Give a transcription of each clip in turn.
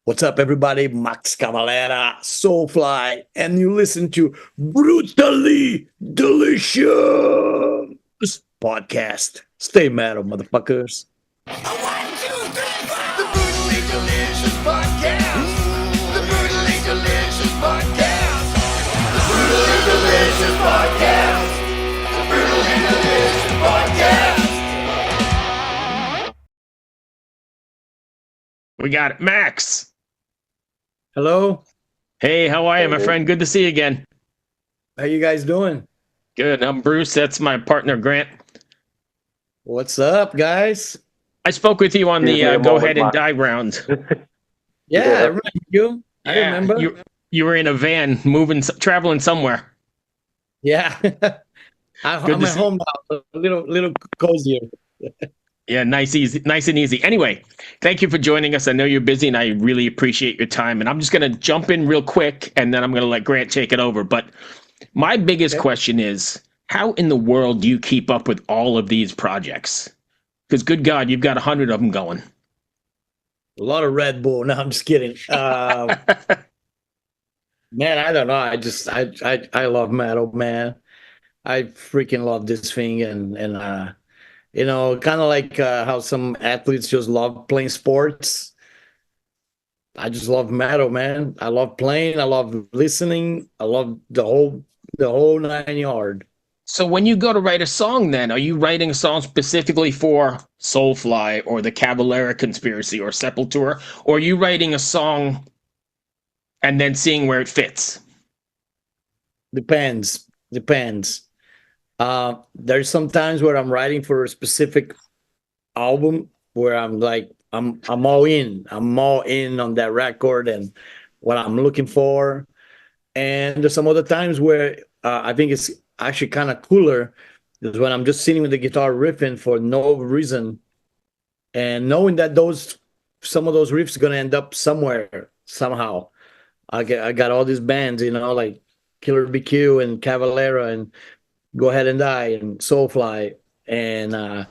What's up, everybody? Max Cavalera, Soulfly, and you listen to Brutally Delicious podcast. Stay metal, motherfuckers. One, two, three, four. The Brutally Delicious Podcast. The Brutally Delicious Podcast. The Brutally Delicious Podcast. The Brutally Delicious Podcast. We got it. Max. Hello, Hey, how are you, my friend? Good to see you again. how you guys doing? Good. I'm Bruce. That's my partner, Grant. What's up, guys? I spoke with you on Give me the a Go moment, Ahead and Max. Die round. Yeah, Yeah. I remember you. I Yeah, remember. you were in a van, traveling somewhere. Yeah, Good I'm to at see- home now, a little cozier. Yeah, nice and easy. Anyway, thank you for joining us. I know you're busy, and I really appreciate your time. And I'm just gonna jump in real quick, and then I'm gonna let Grant take it over. But my biggest Okay. question is, how in the world do you keep up with all of these projects? Because good God, you've got 100 of them going. A lot of Red Bull. No, I'm just kidding. Man, I don't know. I love metal, man. I freaking love this thing, and kind of like how some athletes just love playing sports. I just love metal, man. I love playing. I love listening. I love the whole nine yard. So when you go to write a song, then are you writing a song specifically for Soulfly or the Cavalera conspiracy or Sepultura, or are you writing a song and then seeing where it fits? Depends. There's some times where I'm writing for a specific album where I'm like I'm all in. I'm all in on that record and what I'm looking for. And there's some other times where I think it's actually kind of cooler is when I'm just sitting with the guitar riffing for no reason and knowing that those some of those riffs are gonna end up somewhere somehow. I got all these bands, like Killer BQ and Cavalera and Go Ahead and Die and Soulfly and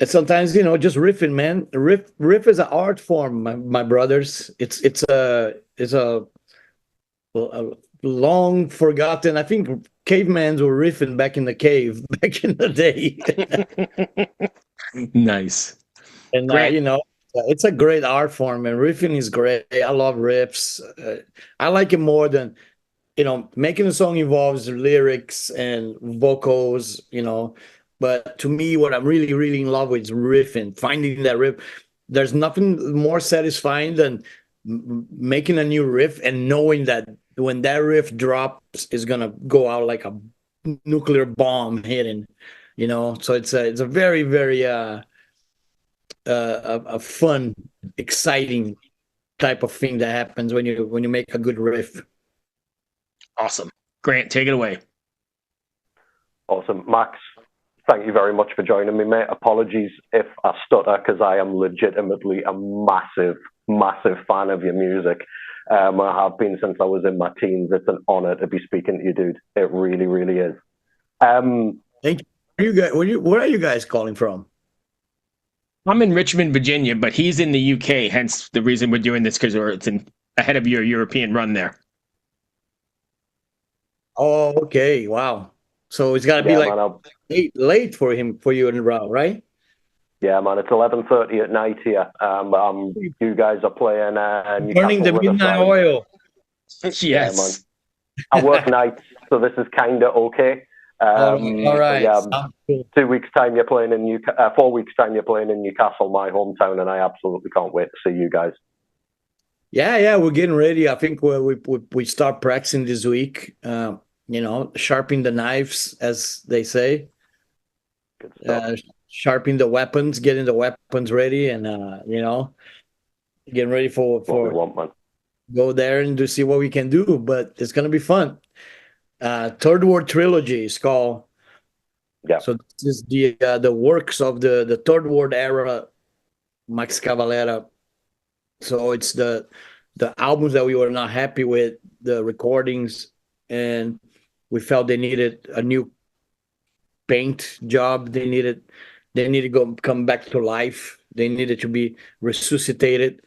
sometimes just riffing, man. Riff is an art form, my brothers. It's a long forgotten. I think cavemen were riffing back in the cave back in the day, Nice. and Grant. it's a great art form, and riffing is great. I love riffs. I like it more than making a song involves lyrics and vocals. But to me, what I'm really, really in love with is riffing, finding that riff. There's nothing more satisfying than making a new riff and knowing that when that riff drops, it's gonna go out like a nuclear bomb hitting. So it's a very, very a fun, exciting type of thing that happens when you make a good riff. Awesome. Grant, take it away. Awesome. Max, thank you very much for joining me, mate. Apologies if I stutter because I am legitimately a massive, massive fan of your music. I have been since I was in my teens. It's an honor to be speaking to you, dude. It really, really is. Thank you. Where are you guys calling from? I'm in Richmond, Virginia, but he's in the UK, hence the reason we're doing this, because it's ahead of your European run there. Oh, okay. Wow. So it's got to be Yeah, like man, late for you in row, right? yeah, man. It's 11:30 at night here. You guys are playing Burning the Newcastle midnight Riverside. oil. Yes. I work nights, so this is kind of okay. All right. Yeah, Sounds cool. 2 weeks time you're playing in 4 weeks time you're playing in Newcastle, my hometown, and I absolutely can't wait to see you guys. Yeah. We're getting ready. I think we start practicing this week. Sharpening the knives, as they say. Good stuff. Sharpening the weapons, getting the weapons ready, and getting ready What we for want, man. go there and to see what we can do. But it's gonna be fun. Third Ward Trilogy is called. Yeah. So this is the works of the Third Ward era, Max Cavalera. So it's the albums that we were not happy with, the recordings, and we felt they needed a new paint job. They needed come back to life. They needed to be resuscitated.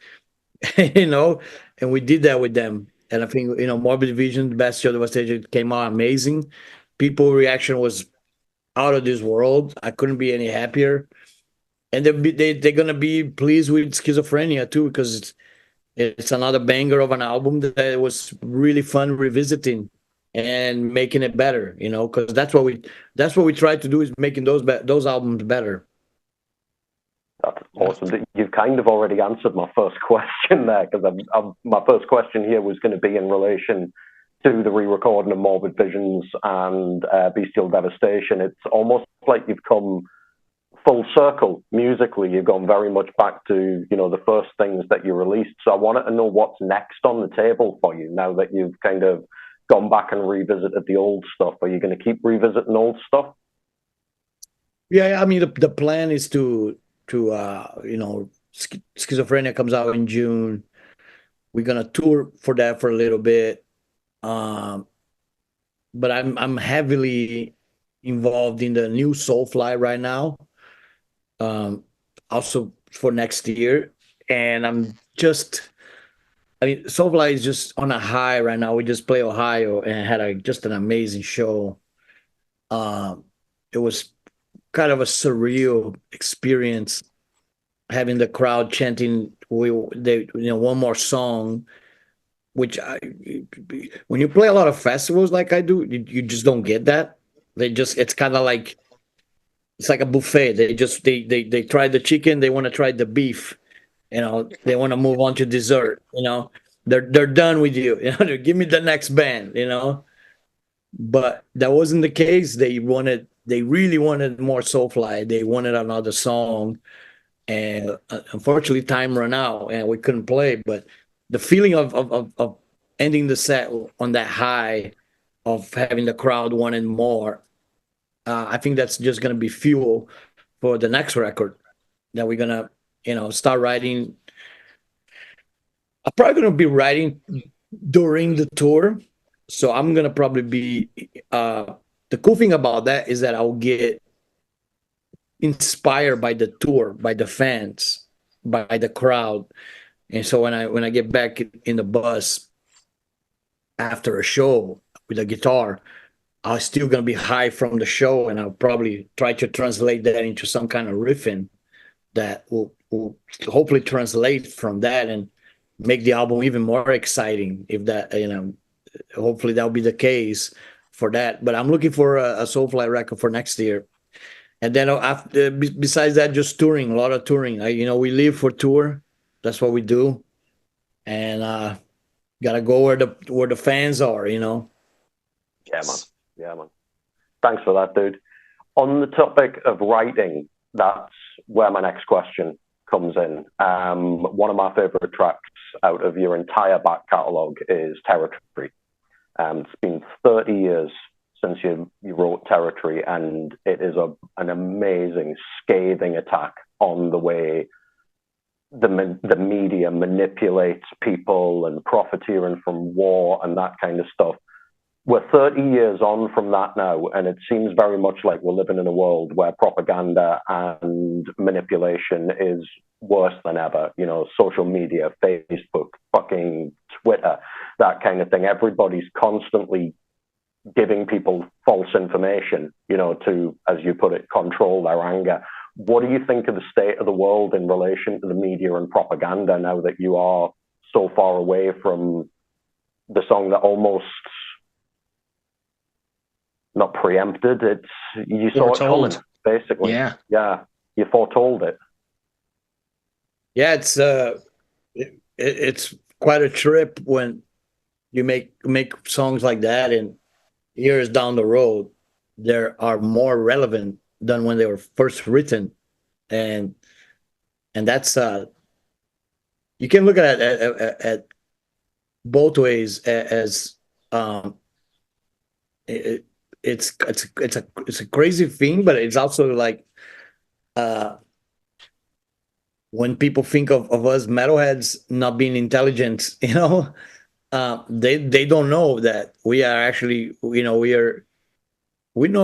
you know, and we did that with them. And I think, Morbid Vision, the best show devastation came out amazing. People reaction was out of this world. I couldn't be any happier. And they're gonna be pleased with Schizophrenia too, because it's another banger of an album that was really fun revisiting and making it better. Because that's what we try to do, is making those albums better. That's awesome. You've kind of already answered my first question there, because my first question here was going to be in relation to the re-recording of Morbid Visions and Bestial Devastation. It's almost like you've come full circle musically. You've gone very much back to the first things that you released. So I wanted to know what's next on the table for you now that you've kind of gone back and revisited the old stuff. Are you going to keep revisiting old stuff? Yeah, I mean the plan is to Schizophrenia comes out in June. We're gonna tour for that for a little bit. Um, but I'm heavily involved in the new Soulfly right now. Um, Also for next year, and I mean, Soulfly is just on a high right now. We just play Ohio and had just an amazing show. It was kind of a surreal experience having the crowd chanting one more song, which when you play a lot of festivals like I do, you just don't get that. It's kind of like, it's like a buffet. They try the chicken, they want to try the beef, they want to move on to dessert. They're done with you. Give me the next band. But that wasn't the case. They really wanted more Soulfly. They wanted another song, and unfortunately time ran out and we couldn't play. But the feeling of ending the set on that high, of having the crowd wanting more, I think that's just going to be fuel for the next record that we're going to start writing. I'm probably going to be writing during the tour, so I'm going to probably be the cool thing about that is that I'll get inspired by the tour, by the fans, by the crowd. And so when I get back in the bus after a show with a guitar, I'm still gonna be high from the show, and I'll probably try to translate that into some kind of riffing that will hopefully translate from that and make the album even more exciting. If that, hopefully that'll be the case for that. But I'm looking for a Soulfly record for next year. And then besides that, just touring, a lot of touring. We live for tour. That's what we do, and gotta go where the fans are. Yeah, man. Yeah, man. Thanks for that, dude. On the topic of writing, that's where my next question comes in. One of my favorite tracks out of your entire back catalogue is Territory. It's been 30 years since you wrote Territory, and it is an amazing, scathing attack on the way the media manipulates people and profiteering from war and that kind of stuff. We're 30 years on from that now, and it seems very much like we're living in a world where propaganda and manipulation is worse than ever. Social media, Facebook, fucking Twitter, that kind of thing. Everybody's constantly giving people false information, to, as you put it, control their anger. What do you think of the state of the world in relation to the media and propaganda now that you are so far away from the song that almost, not preempted, you saw it coming, basically. Yeah, you foretold it. Yeah, it's quite a trip when you make songs like that, and years down the road, they are more relevant than when they were first written, and that's you can look at both ways as it's a crazy thing, but it's also like when people think of us metalheads not being intelligent, they don't know that we are actually, we know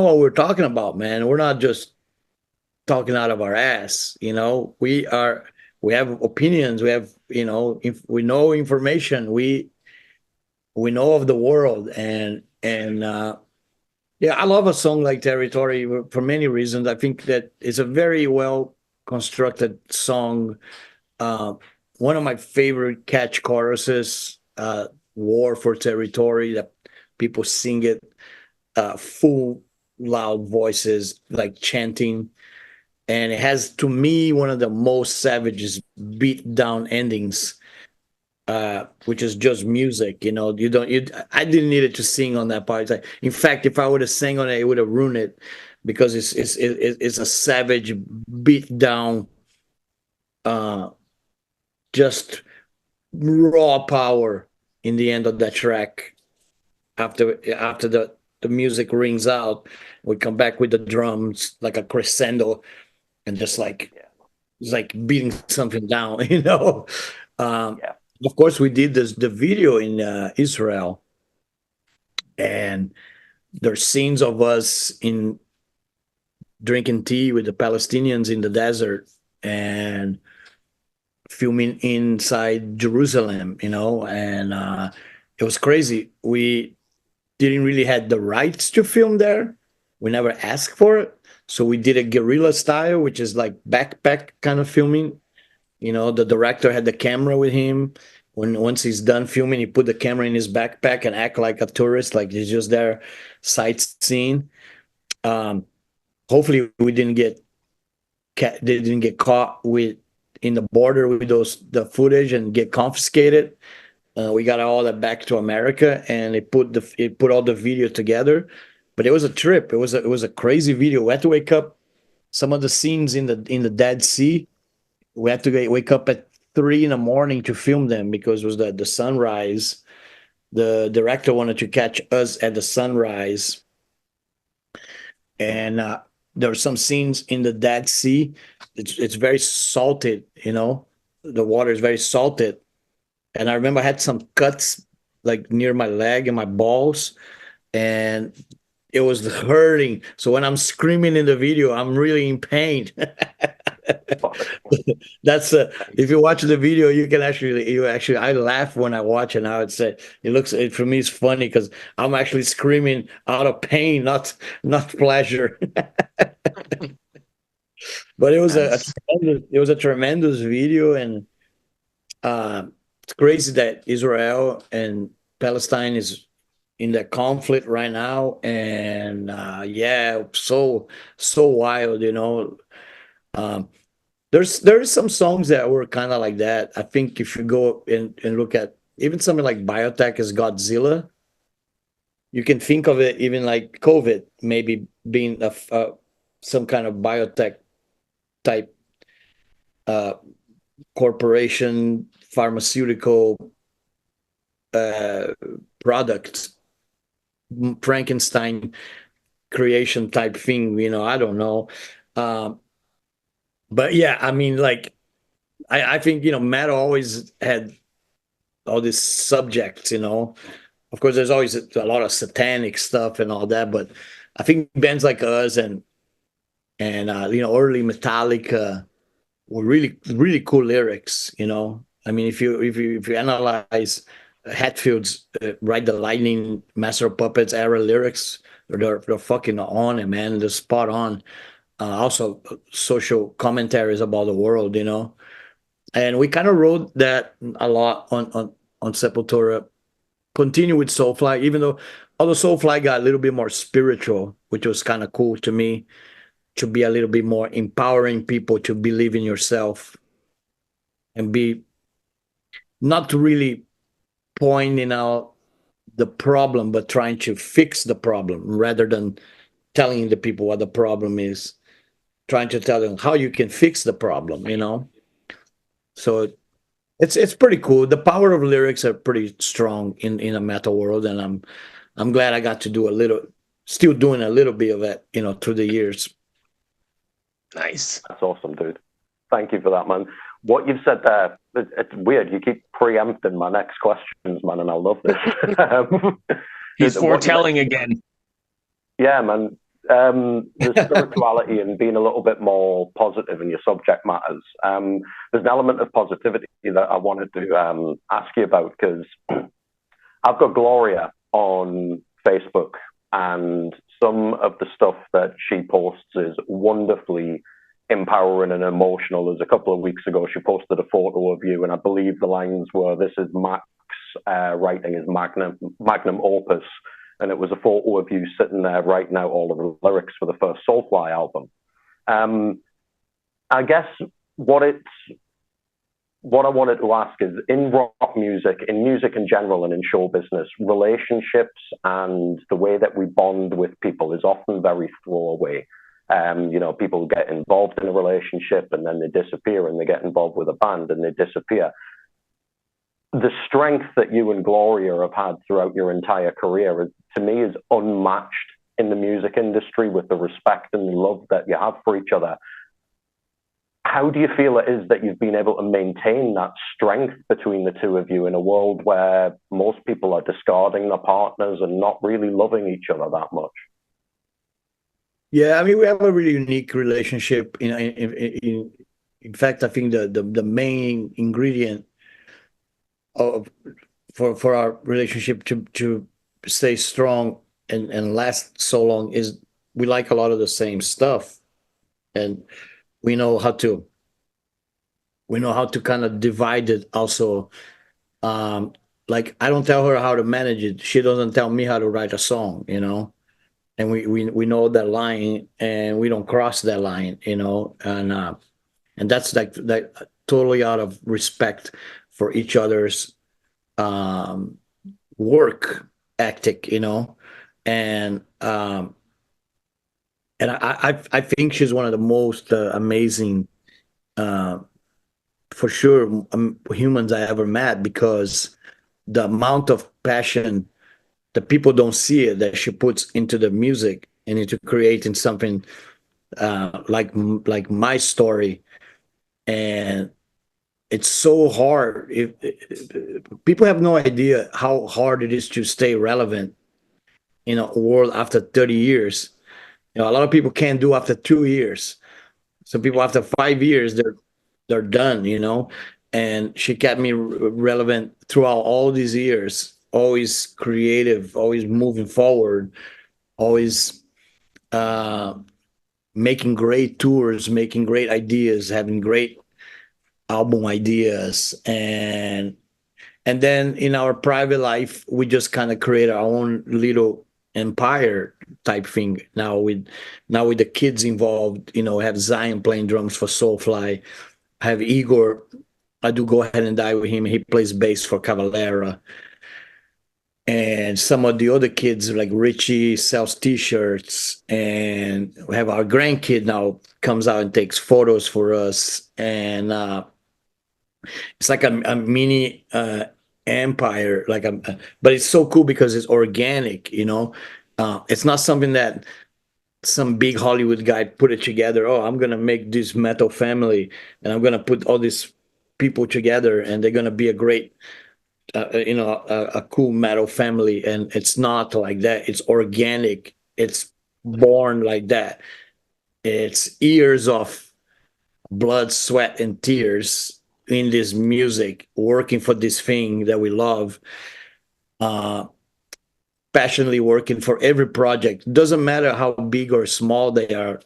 what we're talking about, man. We're not just talking out of our ass. we have opinions, we have, if we know information, we know of the world, and yeah, I love a song like Territory for many reasons. I think that it's a very well constructed song. uh, One of my favorite catch choruses, War for Territory, that people sing it, full loud voices, like chanting. And it has, to me, one of the most savage beat down endings, which is just music. You don't. I didn't need it to sing on that part. It's like, in fact, if I would have sang on it, it would have ruined it, because it's a savage beat down, uh, just raw power in the end of that track. After the music rings out, we come back with the drums like a crescendo, and just like Yeah. it's like beating something down. Um, Yeah. of course, we did the video in Israel, and there's scenes of us in drinking tea with the Palestinians in the desert, and filming inside Jerusalem, and it was crazy. We didn't really had the rights to film there. We never asked for it. So we did a guerrilla style, which is like backpack kind of filming. The director had the camera with him. Once he's done filming, he put the camera in his backpack and act like a tourist, like he's just there sightseeing. Um, Hopefully, they didn't get caught with in the border with the footage and get confiscated. We got all that back to America, and it put all the video together. But it was a trip. It was a crazy video. We had to wake up some of the scenes in the Dead Sea. We had to wake up at 3 in the morning to film them, because it was the sunrise. The director wanted to catch us at the sunrise, and there were some scenes in the Dead Sea. It's very salted. The water is very salted, and I remember I had some cuts like near my leg and my balls, and it was hurting. So when I'm screaming in the video, I'm really in pain. That's If you watch the video, you actually I laugh when I watch it now. For me it's funny, because I'm actually screaming out of pain, not pleasure. But it was Nice. a tremendous video, and it's crazy that Israel and Palestine is in that conflict right now, and yeah, so wild. Um, there's some songs that were kind of like that. I think if you go and look at even something like Biotech as Godzilla, you can think of it even like COVID maybe being some kind of biotech type uh, corporation, pharmaceutical uh, product, Frankenstein creation type thing. I don't know. Um, but yeah, I mean, like, I think, Matt always had all these subjects. Of course, there's always a lot of satanic stuff and all that, but I think bands like us and early Metallica were really really cool lyrics. I mean, if you analyze Hatfield's Ride the Lightning, Master of Puppets era lyrics, they're fucking on it, man. They're spot on. Also, social commentaries about the world. And we kind of wrote that a lot on Sepultura. Continue with Soulfly, even though although Soulfly got a little bit more spiritual, which was kind of cool to me, to be a little bit more empowering people to believe in yourself, and be not really pointing out the problem, but trying to fix the problem rather than telling the people what the problem is, trying to tell them how you can fix the problem. So it's pretty cool. The power of lyrics are pretty strong in a metal world, and I'm glad I got to do still doing a little bit of it, through the years. Nice. That's awesome, dude. Thank you for that, man. What you've said there, it's weird. You keep preempting my next questions, man, and I love this. He's foretelling again. Yeah, man. the spirituality and being a little bit more positive in your subject matters. There's an element of positivity that I wanted to ask you about, because I've got Gloria on Facebook, and some of the stuff that she posts is wonderfully empowering and emotional. As a couple of weeks ago, she posted a photo of you, and I believe the lines were, "This is Max writing his magnum opus," and it was a photo of you sitting there writing out all of the lyrics for the first Soulfly album. I guess what I wanted to ask is, in rock music, in music in general, and in show business, relationships and the way that we bond with people is often very throwaway. People get involved in a relationship and then they disappear, and they get involved with a band and they disappear. The strength that you and Gloria have had throughout your entire career, to me, is unmatched in the music industry, with the respect and the love that you have for each other. How do you feel it is that you've been able to maintain that strength between the two of you in a world where most people are discarding their partners and not really loving each other that much? Yeah, I mean, we have a really unique relationship. In fact, I think the main ingredient for our relationship to stay strong and last so long is we like a lot of the same stuff, and we know how to kind of divide it also. Like, I don't tell her how to manage it, she doesn't tell me how to write a song, and we know that line, and we don't cross that line, and that's like that, totally out of respect for each other's work ethic, and I think she's one of the most amazing, for sure, humans I ever met, because the amount of passion that people don't see it that she puts into the music and into creating something like my story. And it's so hard. If people have no idea how hard it is to stay relevant in a world after 30 years. A lot of people can't do after 2 years. Some people after 5 years, they're done, And she kept me relevant throughout all these years, always creative, always moving forward, always making great tours, making great ideas, having great album ideas. And then in our private life, we just kind of create our own little empire type thing now with the kids involved. Have Zion playing drums for Soulfly, have Igor, I do Go Ahead and Die with him, he plays bass for Cavalera, and some of the other kids like Richie sells t-shirts, and we have our grandkid now comes out and takes photos for us, and it's like a mini empire, but it's so cool because it's organic. It's not something that some big Hollywood guy put it together. Oh, I'm gonna make this metal family, and I'm gonna put all these people together, and they're gonna be a great, a cool metal family. And it's not like that. It's organic. It's born like that. It's years of blood, sweat, and tears in this music, working for this thing that we love, passionately working for every project. Doesn't matter how big or small they are.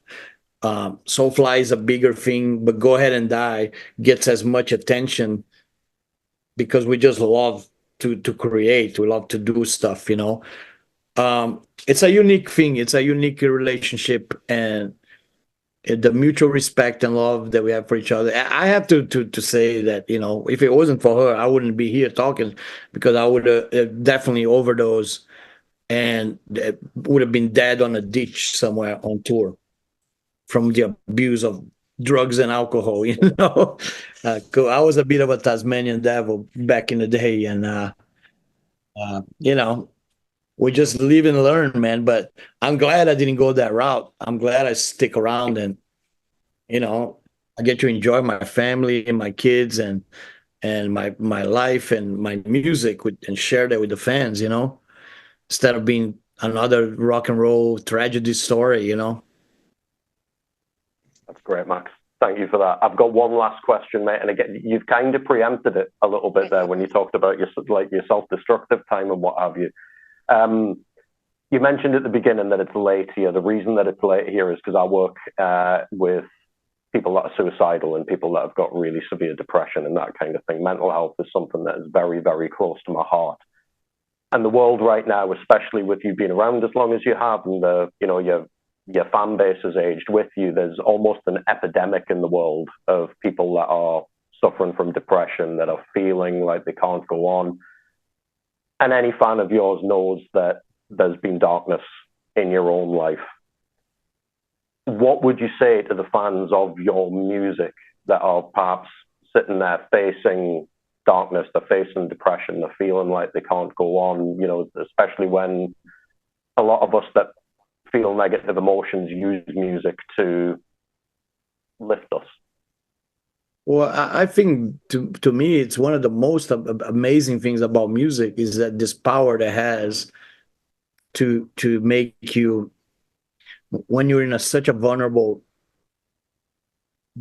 Soulfly is a bigger thing, but Go Ahead and Die gets as much attention because we just love to create. We love to do stuff, It's a unique thing. It's a unique relationship, and the mutual respect and love that we have for each other. I have to say that, if it wasn't for her, I wouldn't be here talking, because I would have definitely overdosed and would have been dead on a ditch somewhere on tour from the abuse of drugs and alcohol, I was a bit of a Tasmanian devil back in the day, and we just live and learn, man. But I'm glad I didn't go that route. I'm glad I stick around, and I get to enjoy my family and my kids and my life and my music and share that with the fans, instead of being another rock and roll tragedy story, you know. That's great, Max. Thank you for that. I've got one last question, mate. And again, you've kind of preempted it a little bit there when you talked about your self-destructive time and what have you. You mentioned at the beginning that it's late here. The reason that it's late here is because I work with people that are suicidal and people that have got really severe depression and that kind of thing. Mental health is something that is very, very close to my heart. And the world right now, especially with you being around as long as you have, and your fan base has aged with you, there's almost an epidemic in the world of people that are suffering from depression, that are feeling like they can't go on. And any fan of yours knows that there's been darkness in your own life. What would you say to the fans of your music that are perhaps sitting there facing darkness, they're facing depression, they're feeling like they can't go on, especially when a lot of us that feel negative emotions use music to lift us? Well, I think to me, it's one of the most amazing things about music is that this power that has to make you, when you're in such a vulnerable,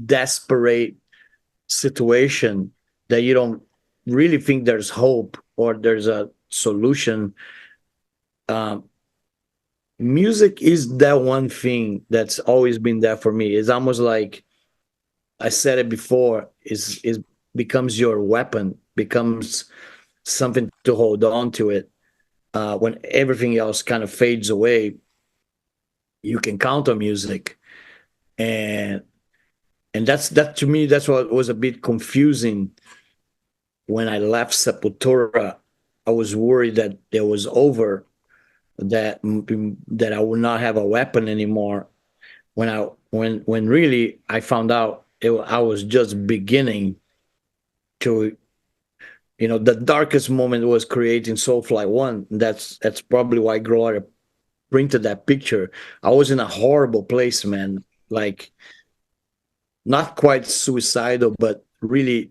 desperate situation that you don't really think there's hope or there's a solution. Music is that one thing that's always been there for me. It's almost like I said it before, is becomes your weapon, becomes something to hold on to it. When everything else kind of fades away, you can count on music. And that to me, that's what was a bit confusing when I left Sepultura. I was worried that it was over, that I would not have a weapon anymore. When really I found out I was just beginning to, the darkest moment was creating Soulfly 1. That's probably why Gloria printed that picture. I was in a horrible place, man. Like, not quite suicidal, but really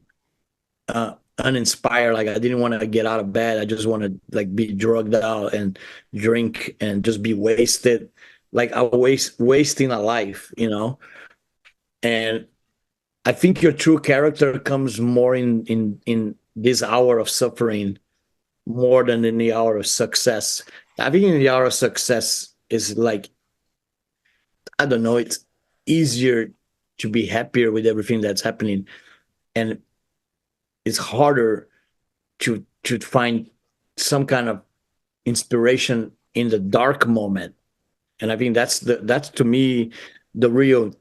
uninspired. Like, I didn't want to get out of bed. I just want to like be drugged out and drink and just be wasted. Like, I was wasting a life, And I think your true character comes more in this hour of suffering more than in the hour of success. I think in the hour of success is like, I don't know, it's easier to be happier with everything that's happening. And it's harder to find some kind of inspiration in the dark moment. And I think that's to me the real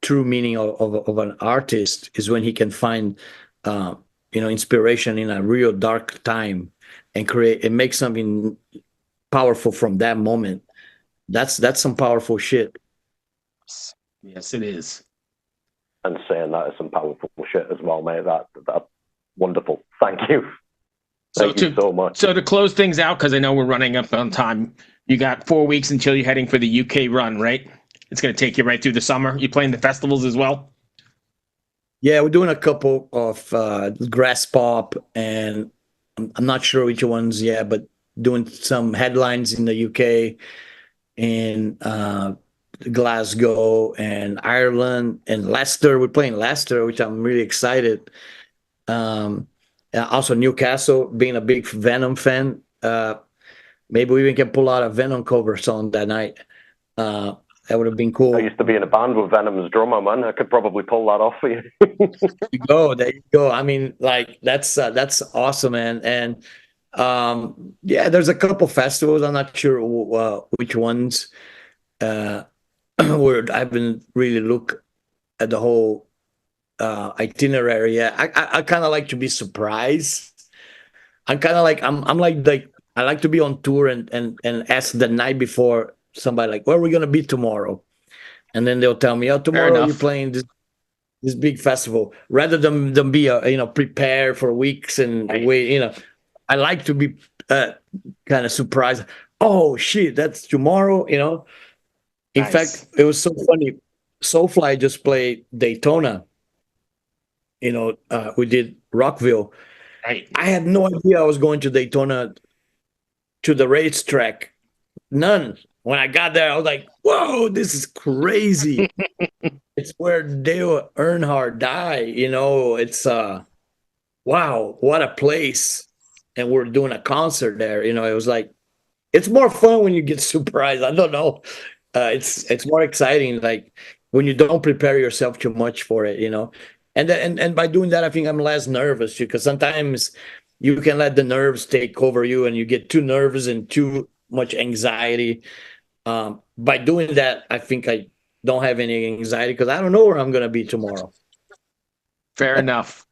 true meaning of an artist, is when he can find inspiration in a real dark time and create and make something powerful from that moment. That's some powerful shit. Yes, it is. And saying that is some powerful shit as well, mate. That's wonderful. Thank you. Thank you so much. So to close things out, because I know we're running up on time, you got 4 weeks until you're heading for the UK run, right? It's going to take you right through the summer. You playing the festivals as well? Yeah, we're doing a couple of grass pop, and I'm not sure which ones yet, but doing some headlines in the UK, in Glasgow and Ireland and Leicester. We're playing Leicester, which I'm really excited. Also Newcastle, being a big Venom fan. Maybe we even can pull out a Venom cover song that night. That would have been cool. I used to be in a band with Venom's drummer, man. I could probably pull that off for you. There you go. I mean, like, that's awesome, man. And yeah, there's a couple festivals. I'm not sure which ones. Where I haven't really looked at the whole itinerary. Yeah, I kind of like to be surprised. I'm kind of like I'm like I like to be on tour and ask the night before somebody, like, where are we gonna be tomorrow? And then they'll tell me, oh, tomorrow you're playing this big festival, rather than be prepared for weeks and wait. I like to be kind of surprised. Oh shit, that's tomorrow. In fact, it was so funny. Soulfly just played Daytona. We did Rockville. Right. I had no idea I was going to Daytona, to the racetrack, None. When I got there, I was like, whoa, this is crazy. It's where Dale Earnhardt died, you know. It's wow, what a place. And we're doing a concert there. You know, it was like it's more fun when you get surprised. I don't know. It's more exciting, like when you don't prepare yourself too much for it, you know. And by doing that, I think I'm less nervous because sometimes you can let the nerves take over you, and you get too nervous and too much anxiety. By doing that, I think I don't have any anxiety because I don't know where I'm gonna be tomorrow. Fair enough.